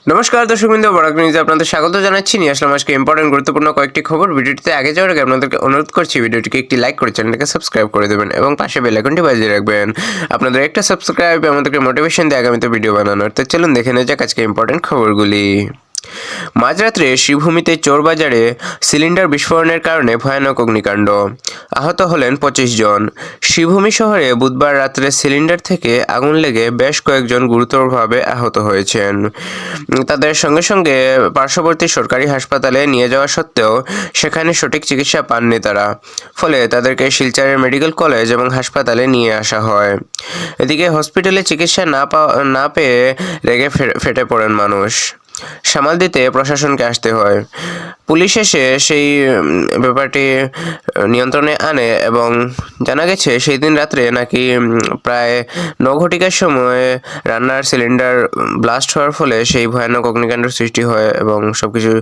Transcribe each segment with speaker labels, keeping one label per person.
Speaker 1: নমস্কার দর্শকবৃন্দ, বরাক নিউজে আপনাদের স্বাগত জানাচ্ছি। নিয়ে আসলাম আজকে ইম্পর্টেন্ট গুরুত্বপূর্ণ কয়েকটি খবর। ভিডিওটিতে আগে যাওয়ার আগে আপনাদেরকে অনুরোধ করছি ভিডিওটিকে একটি লাইক করে চ্যানেলটাকে সাবস্ক্রাইব করে দেবেন এবং পাশে বেল আইকনটি বাজিয়ে রাখবেন। আপনাদের একটা সাবস্ক্রাইব আমাদেরকে মোটিভেশন দেয় আগামীতে ভিডিও বানানোর। তো চলুন দেখে নেওয়া যাক আজকে ইম্পর্টেন্ট খবরগুলি। মাঝরাত্রে শ্রীভূমিতে চোরবাজারে সিলিন্ডার বিস্ফোরণের কারণে ভয়ানক অগ্নিকাণ্ড, আহত হলেন 25 জন। শ্রীভূমি শহরে বুধবার রাত্রে সিলিন্ডার থেকে আগুন লেগে বেশ কয়েকজন গুরুতরভাবে আহত হয়েছেন। তাদের সঙ্গে সঙ্গে পার্শ্ববর্তী সরকারি হাসপাতালে নিয়ে যাওয়া সত্ত্বেও সেখানে সঠিক চিকিৎসা পাননি তারা, ফলে তাদেরকে শিলচরের মেডিকেল কলেজ এবং হাসপাতালে নিয়ে আসা হয়। এদিকে হসপিটালে চিকিৎসা না পেয়ে রেগে ফেটে পড়েন মানুষ। সামাল দিতে প্রশাসনকে আসতে হয়। পুলিশ এসে সেই ব্যাপারটি নিয়ন্ত্রণে আনে এবং জানা গেছে সেই দিন রাত্রে নাকি প্রায় 9 ঘটিকার সময় রান্নার সিলিন্ডার ব্লাস্ট হওয়ার ফলে সেই ভয়ানক অগ্নিকাণ্ডের সৃষ্টি হয় এবং সব কিছু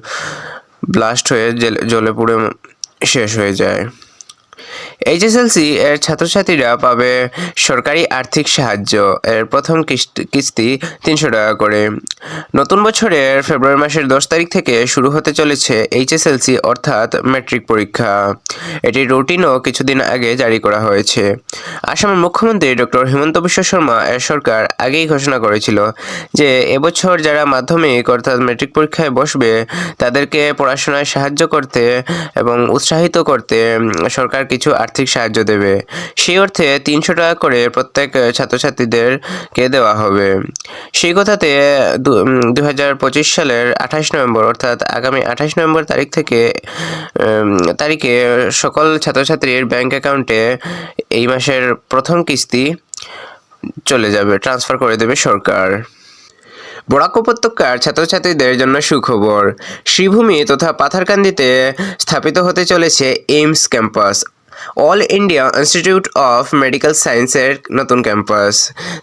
Speaker 1: ব্লাস্ট হয়ে জ্বলে পুড়ে শেষ হয়ে যায়। এইচএসএলসি এর ছাত্রছাত্রীরা পাবে সরকারি আর্থিক সাহায্য। এর প্রথম কিস্তি 300 টাকা করে। নতুন বছরের ফেব্রুয়ারি মাসের 10 তারিখ থেকে শুরু হতে চলেছে এইচএসএলসি অর্থাৎ ম্যাট্রিক পরীক্ষা। এটির রুটিনও কিছুদিন আগে জারি করা হয়েছে। আসামের মুখ্যমন্ত্রী ডক্টর হিমন্ত বিশ্ব শর্মা এর সরকার আগেই ঘোষণা করেছিল যে এবছর যারা মাধ্যমিক অর্থাৎ ম্যাট্রিক পরীক্ষায় বসবে তাদেরকে পড়াশোনায় সাহায্য করতে এবং উৎসাহিত করতে সরকার কিছু আর্থিক সাহায্য দেবে। সেই অর্থে 300 টাকা করে প্রত্যেক ছাত্রছাত্রীদেরকে দেওয়া হবে। সেই কথাতে 2025 সালের 28 নভেম্বর অর্থাৎ আগামী 28 নভেম্বর তারিখে সকল ছাত্রছাত্রীর ব্যাংক অ্যাকাউন্টে এই মাসের প্রথম কিস্তি চলে যাবে, ট্রান্সফার করে দেবে সরকার। বরাক উপত্যকার ছাত্রছাত্রীদের জন্য সুখবর। শ্রীভূমি তথা পাথারকান্দিতে স্থাপিত হতে চলেছে AIIMS campus, all India institute of medical সায়েন্সের নতুন ক্যাম্পাস।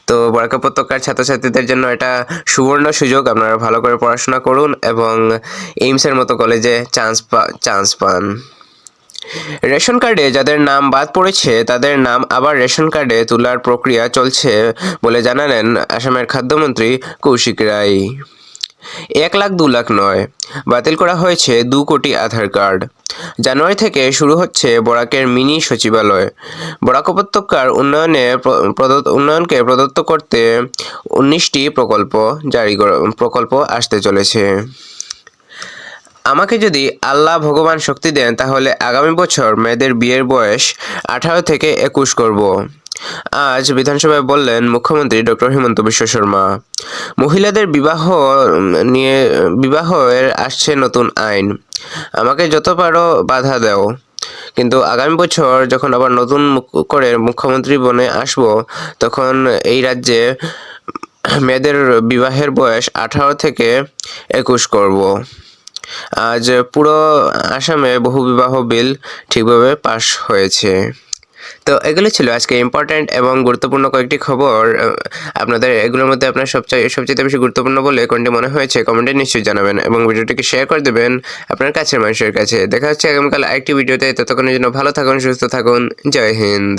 Speaker 1: তো বরাক উপত্যকার ছাত্রছাত্রীদের জন্য এটা সুবর্ণ সুযোগ। আপনারা ভালো করে পড়াশোনা করুন এবং এইমসের মতো কলেজে চান্স পান। রেশন কার্ডে যাদের নাম বাদ পড়েছে তাদের নাম আবার রেশন কার্ডে তোলার প্রক্রিয়া চলছে বলে জানালেন আসামের খাদ্যমন্ত্রী কৌশিক রায়। 1 লাখ 2 লাখ নয়, বাতিল করা হয়েছে 2 কোটি আধার কার্ড। জানুয়ারি থেকে শুরু হচ্ছে বরাকের মিনি সচিবালয়। বরাক উপত্যকার উন্নয়নকে প্রদত্ত করতে 19টি প্রকল্প আসতে চলেছে। আমাকে যদি আল্লাহ ভগবান শক্তি দেন তাহলে আগামী বছর মেয়েদের বিয়ের বয়স 18 থেকে 21 করব, আজ বিধানসভায় বললেন মুখ্যমন্ত্রী ডক্টর হিমন্ত বিশ্ব শর্মা। মহিলাদের বিবাহের আসছে নতুন আইন। আমাকে যত পারো বাধা দাও, কিন্তু আগামী বছর যখন আবার নতুন করে মুখ্যমন্ত্রী বনে আসব তখন এই রাজ্যে মেয়েদের বিবাহের বয়স 18 থেকে 21 করব। আজ পুরো আসামে বহুবিবাহ বিল ঠিকভাবে পাশ হয়েছে। তো এগুলো ছিল আজকে ইম্পর্ট্যান্ট এবং গুরুত্বপূর্ণ কয়েকটি খবর। আপনাদের এগুলোর মধ্যে আপনার সবচেয়ে বেশি গুরুত্বপূর্ণ বলে কোনটি মনে হয়েছে কমেন্টে নিশ্চয়ই জানাবেন এবং ভিডিওটিকে শেয়ার করে দেবেন আপনার কাছের মানুষের কাছে। দেখা হচ্ছে আগামীকাল আরেকটি ভিডিওতে। ততক্ষণের জন্য ভালো থাকুন, সুস্থ থাকুন। জয় হিন্দ।